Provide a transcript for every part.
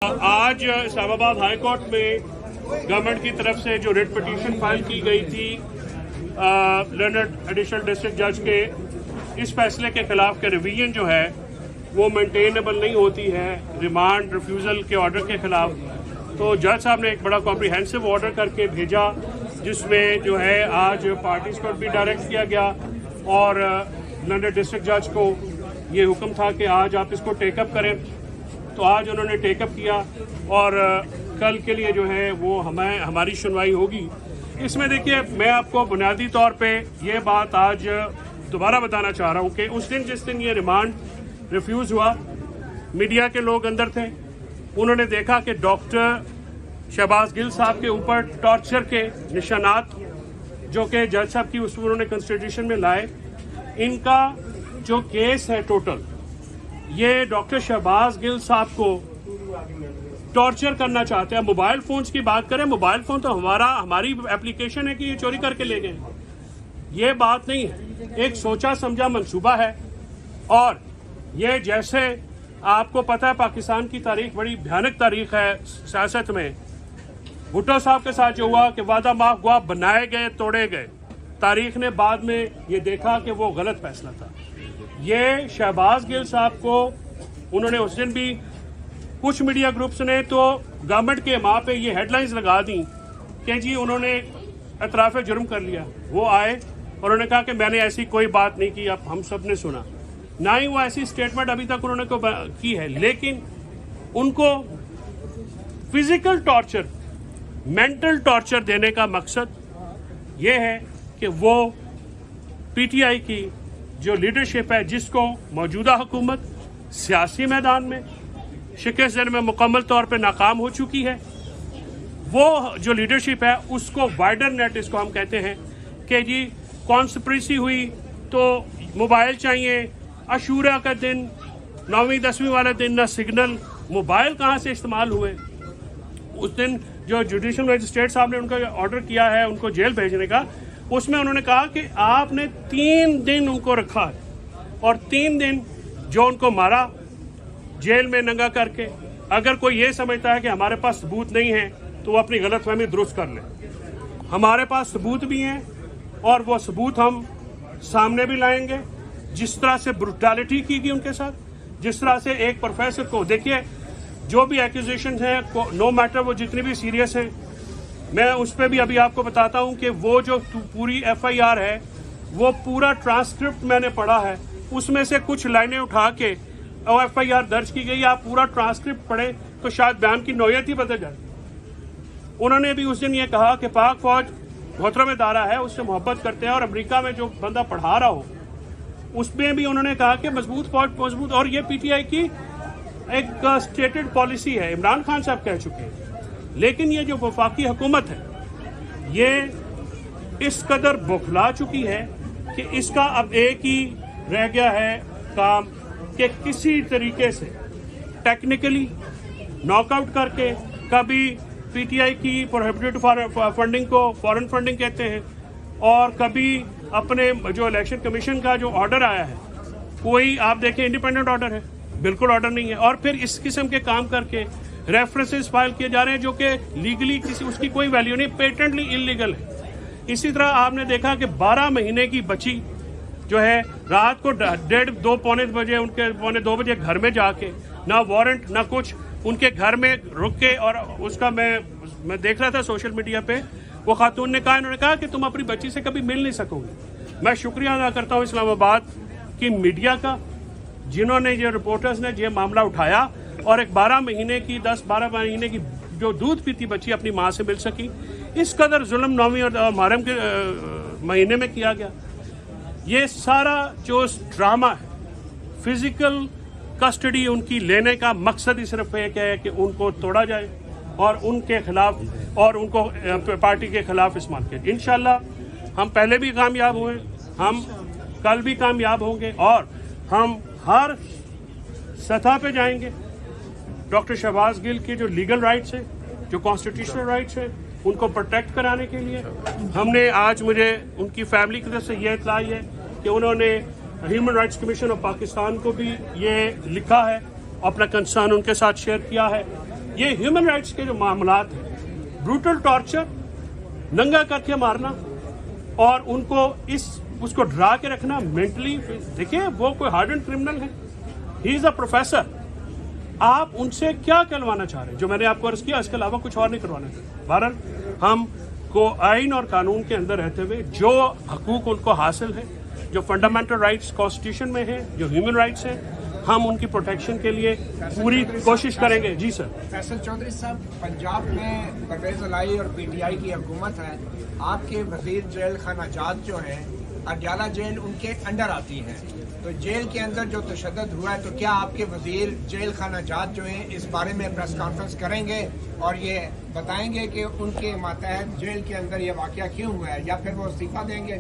आज Islamabad high court में government की तरफ से जो रिट पिटीशन फाइल की गई थी लर्नड एडिशनल डिस्ट्रिक्ट जज के इस फैसले के खिलाफ के रिवीजन जो है वो मेंटेनेबल नहीं होती है रिमांड रिफ्यूज़ल के ऑर्डर के खिलाफ। तो जज साहब ने एक बड़ा कॉम्प्रिहेंसिव ऑर्डर करके भेजा जिसमें जो है आज पार्टीज को भी डायरेक्ट किया गया और लर्नड डिस्ट्रिक्ट जज को ये हुक्म था कि आज आप इसको टेकअप करें। तो आज उन्होंने टेकअप किया और कल के लिए जो है वो हमारी सुनवाई होगी। इसमें देखिए मैं आपको बुनियादी तौर पे ये बात आज दोबारा बताना चाह रहा हूँ कि उस दिन जिस दिन ये रिमांड रिफ्यूज़ हुआ मीडिया के लोग अंदर थे, उन्होंने देखा कि डॉक्टर शहबाज गिल साहब के ऊपर टॉर्चर के निशानात जो कि जज साहब की उस उन्होंने कॉन्स्टिट्यूशन में लाए। इनका जो केस है टोटल ये डॉक्टर शहबाज गिल साहब को टॉर्चर करना चाहते हैं। मोबाइल फ़ोन्स की बात करें, मोबाइल फ़ोन तो हमारी एप्लीकेशन है कि ये चोरी करके ले गए, ये बात नहीं है। एक सोचा समझा मंसूबा है और ये जैसे आपको पता है पाकिस्तान की तारीख बड़ी भयानक तारीख है सियासत में। भुट्टो साहब के साथ जो हुआ कि वादा माफ गुआ बनाए गए तोड़े गए, तारीख ने बाद में ये देखा कि वो गलत फैसला था। ये शहबाज गिल साहब को उन्होंने उस दिन भी कुछ मीडिया ग्रुप्स ने तो गवर्नमेंट के माँ पे ये हेडलाइंस लगा दी कि जी उन्होंने एतराफ़ जुर्म कर लिया। वो आए और उन्होंने कहा कि मैंने ऐसी कोई बात नहीं की। अब हम सब ने सुना, ना ही वो ऐसी स्टेटमेंट अभी तक उन्होंने की है, लेकिन उनको फिजिकल टॉर्चर, मेंटल टॉर्चर देने का मकसद ये है कि वो पीटीआई की जो लीडरशिप है जिसको मौजूदा हुकूमत सियासी मैदान में शिकस्त देने में मुकम्मल तौर पे नाकाम हो चुकी है, वो जो लीडरशिप है उसको वाइडर नेट इसको हम कहते हैं कि जी कॉन्स्पिरेसी हुई तो मोबाइल चाहिए। अशूरा का दिन, 9वीं 10वीं वाला दिन, ना सिग्नल, मोबाइल कहाँ से इस्तेमाल हुए। उस दिन जो जुडिशल मजिस्ट्रेट साहब ने उनका ऑर्डर किया है उनको जेल भेजने का, उसमें उन्होंने कहा कि आपने 3 दिन उनको रखा है और 3 दिन जो उनको मारा जेल में नंगा करके। अगर कोई ये समझता है कि हमारे पास सबूत नहीं है तो वो अपनी गलतफहमी दुरुस्त कर ले। हमारे पास सबूत भी हैं और वो सबूत हम सामने भी लाएंगे। जिस तरह से ब्रुटैलिटी की गई उनके साथ, जिस तरह से एक प्रोफेसर को, देखिए जो भी एक्यूजेशन हैं नो मैटर वो जितनी भी सीरियस हैं, मैं उस पर भी अभी आपको बताता हूं कि वो जो पूरी एफआईआर है वो पूरा ट्रांसक्रिप्ट मैंने पढ़ा है, उसमें से कुछ लाइनें उठा के और एफआईआर दर्ज की गई। आप पूरा ट्रांसक्रिप्ट पढ़ें तो शायद बयान की नौयत ही बदल जाए। उन्होंने भी उस दिन ये कहा कि पाक फौज मोहतरम इदारा है, उससे मोहब्बत करते हैं और अमेरिका में जो बंदा पढ़ा रहा हो उसमें भी उन्होंने कहा कि मजबूत फौज मजबूत। और ये पीटीआई की एक स्टेटेड पॉलिसी है, इमरान खान साहब कह चुके हैं। लेकिन ये जो वफाकी हुकूमत है ये इस कदर बौखला चुकी है कि इसका अब एक ही रह गया है काम कि किसी तरीके से टेक्निकली नॉकआउट करके, कभी पीटीआई की प्रोहिबिटेड फंडिंग को फॉरेन फंडिंग कहते हैं और कभी अपने जो इलेक्शन कमीशन का जो ऑर्डर आया है कोई आप देखें इंडिपेंडेंट ऑर्डर है, बिल्कुल ऑर्डर नहीं है, और फिर इस किस्म के काम करके रेफरेंसेस फाइल किए जा रहे हैं जो कि लीगली किसी उसकी कोई वैल्यू नहीं, पेटेंटली इलीगल है। इसी तरह आपने देखा कि 12 महीने की बच्ची जो है रात को 1:30 पौने बजे उनके पौने 2 बजे घर में जाके ना वारंट ना कुछ उनके घर में रुक के, और उसका मैं देख रहा था सोशल मीडिया पे, वो खातून ने कहा, इन्होंने कहा कि तुम अपनी बच्ची से कभी मिल नहीं सकोगे। मैं शुक्रिया अदा करता हूँ इस्लामाबाद की मीडिया का जिन्होंने ये रिपोर्टर्स ने ये मामला उठाया और एक 12 महीने की 10-12 महीने की जो दूध पीती बच्ची अपनी माँ से मिल सकी। इस कदर जुल्म 9वीं और मुहर्रम के महीने में किया गया। ये सारा जो ड्रामा है, फिजिकल कस्टडी उनकी लेने का मकसद ही सिर्फ एक है कि उनको तोड़ा जाए और उनके खिलाफ और उनको पार्टी के खिलाफ इस्तेमाल किया। इंशाल्लाह हम पहले भी कामयाब हुए, हम कल भी कामयाब होंगे और हम हर सतह पे जाएंगे। डॉक्टर शहबाज गिल के जो लीगल राइट्स हैं, जो कॉन्स्टिट्यूशनल राइट्स हैं, उनको प्रोटेक्ट कराने के लिए हमने आज, मुझे उनकी फैमिली की तरफ से यह इत्तला है कि उन्होंने human rights commission of Pakistan को भी ये लिखा है, अपना कंसर्न उनके साथ शेयर किया है یہ ہیومن رائٹس کے جو معاملات ہیں، بروٹل ٹارچر، ننگا کر کے مارنا اور ان کو اس کو ڈرا کے رکھنا مینٹلی، دیکھیں وہ کوئی ہارڈنڈ کرمنل ہے، ہی از اے پروفیسر. آپ ان سے کیا کہلوانا چاہ رہے ہیں؟ جو میں نے آپ کو عرض کیا اس کے علاوہ کچھ اور نہیں کروانا چاہتے. بہرحال ہم کو آئین اور قانون کے اندر رہتے ہوئے جو حقوق ان کو حاصل ہے، جو فنڈامنٹل رائٹس کانسٹیٹیوشن میں ہیں، جو ہیومن رائٹس ہیں، ہم ان کی پروٹیکشن کے لیے پوری کوشش کریں گے. جی سر. فیصل چودھری صاحب، پنجاب میں پرویز الہی اور پی ٹی آئی کی حکومت ہے. آپ کے وزیر جیل خانہ جات جو ہیں، اڈیالہ جیل ان کے انڈر آتی ہیں، تو جیل کے اندر جو تشدد ہوا ہے، تو کیا آپ کے وزیر جیل خانہ جات جو ہیں اس بارے میں پریس کانفرنس کریں گے اور یہ بتائیں گے کہ ان کے ماتحت جیل کے اندر یہ واقعہ کیوں ہوا ہے، یا پھر وہ استعفیٰ دیں گے؟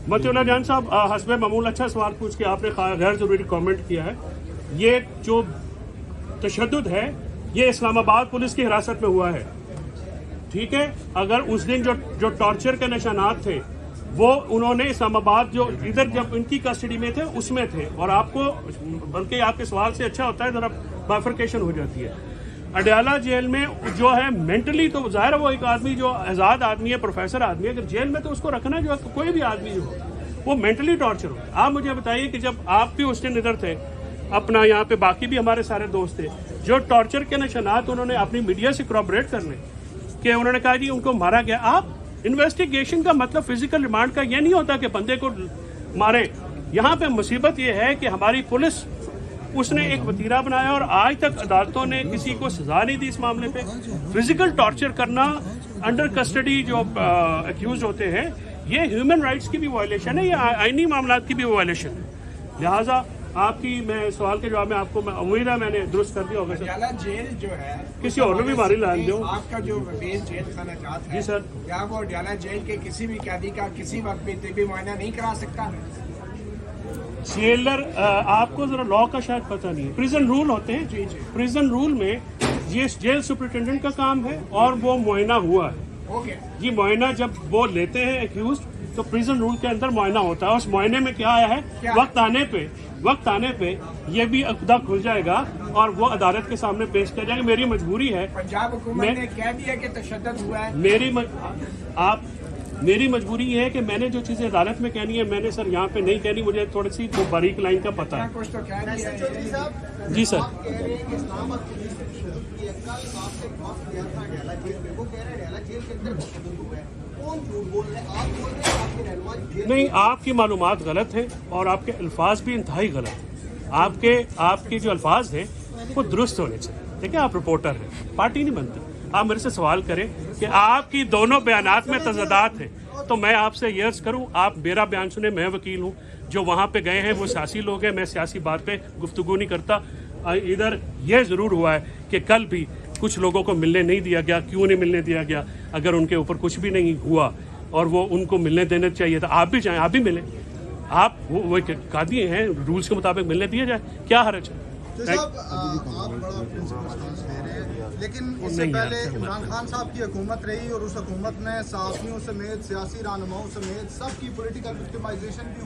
متی اللہ جان صاحب، حسب معمول اچھا سوال پوچھ کے آپ نے غیر ضروری کامنٹ کیا ہے. یہ جو تشدد ہے یہ اسلام آباد پولیس کی حراست میں ہوا ہے، ٹھیک ہے. اگر اس دن جو ٹارچر کے نشانات تھے وہ انہوں نے اسلام آباد جو ادھر جب ان کی کسٹڈی میں تھے اس میں تھے، اور آپ کو بلکہ آپ کے سوال سے اچھا ہوتا ہے ذرا بائفرکیشن ہو جاتی ہے. اڈیالہ جیل میں جو ہے مینٹلی تو ظاہر ہے وہ ایک آدمی جو آزاد آدمی ہے، پروفیسر آدمی ہے، اگر جیل میں تو اس کو رکھنا جو ہے کوئی بھی آدمی جو وہ مینٹلی ٹارچر ہوتا ہے. آپ مجھے بتائیے کہ جب آپ بھی اس دن ادھر تھے اپنا یہاں پہ، باقی بھی ہمارے سارے دوست تھے، جو ٹارچر کے نشانات انہوں نے اپنی میڈیا سے کورابریٹ کرنے کہ انہوں نے کہا جی ان کو مارا گیا. آپ انویسٹیگیشن کا مطلب فزیکل ریمانڈ کا یہ نہیں ہوتا کہ بندے کو مارے. یہاں پہ مصیبت یہ ہے کہ ہماری پولیس اس نے ایک وتیرہ بنایا اور آج تک عدالتوں نے کسی کو سزا نہیں دی اس معاملے پہ. فزیکل ٹارچر کرنا انڈر کسٹڈی جو ایکیوزڈ ہوتے ہیں، یہ ہیومن رائٹس کی بھی وائلیشن ہے، یہ آئینی معاملات کی بھی وائلیشن ہے. لہٰذا آپ کی میں سوال کے جواب میں آپ کو میں امید ہے میں نے درست کر دیا ہوگا. اڈیالہ جیل جو ہے کسی اور نے بھی ماری لائن دو. آپ کا جو وزیر جیل خانہ جات ہے، جی سر، کیا وہ اڈیالہ جیل کے کسی بھی قیدی کا کسی وقت بھی طبی معائنہ نہیں کرا سکتا؟ جیلر آپ کو ذرا لا کا شاید پتہ نہیں ہے، پریزن رول ہوتے ہیں. جی جی، پریزن رول میں یہ جیل سپرنٹینڈنٹ کا کام ہے اور وہ معائنہ ہوا ہے. اوکے. یہ معائنہ جب وہ لیتے ہیں ایکیوزڈ تو پریزن رول کے اندر معائنہ ہوتا ہے. اس معائنے میں کیا آیا ہے، وقت آنے پہ یہ بھی عقدہ کھل جائے گا اور وہ عدالت کے سامنے پیش کیا جائے گا. میری مجبوری ہے، پنجاب حکومت نے کہہ دیا کہ تشدد ہوا ہے. میری مجبوری یہ ہے کہ میں نے جو چیزیں عدالت میں کہنی ہے میں نے سر یہاں پہ نہیں کہنی. مجھے تھوڑی سی وہ باریک لائن کا پتہ ہے. کچھ تو کہہ دیا ہے. جی سر. نہیں، آپ کی معلومات غلط ہیں اور آپ کے الفاظ بھی انتہائی غلط ہیں. آپ کے جو الفاظ ہیں وہ درست ہونے چاہیے. دیکھیں آپ رپورٹر ہیں، پارٹی نہیں بنتے. آپ میرے سے سوال کریں کہ آپ کی دونوں بیانات میں تضادات ہیں تو میں آپ سے یہ عرض کروں آپ میرا بیان سنیں. میں وکیل ہوں، جو وہاں پہ گئے ہیں وہ سیاسی لوگ ہیں. میں سیاسی بات پہ گفتگو نہیں کرتا. ادھر یہ ضرور ہوا ہے کہ کل بھی کچھ لوگوں کو ملنے نہیں دیا گیا. کیوں نہیں ملنے دیا گیا؟ اگر ان کے اوپر کچھ بھی نہیں ہوا اور وہ ان کو ملنے دینا چاہیے تھا، آپ بھی جائیں، آپ بھی ملیں. آپ وہ قاضی ہیں، رولز کے مطابق ملنے دیا جائے، کیا حرج ہے؟ آپ بڑا لیکن اس سے پہلے عمران خان صاحب کی حکومت رہی اور اس حکومت میں صحافیوں سمیت سیاسی رہنماؤں سمیت سب کی پولیٹیکل وکٹمائزیشن بھی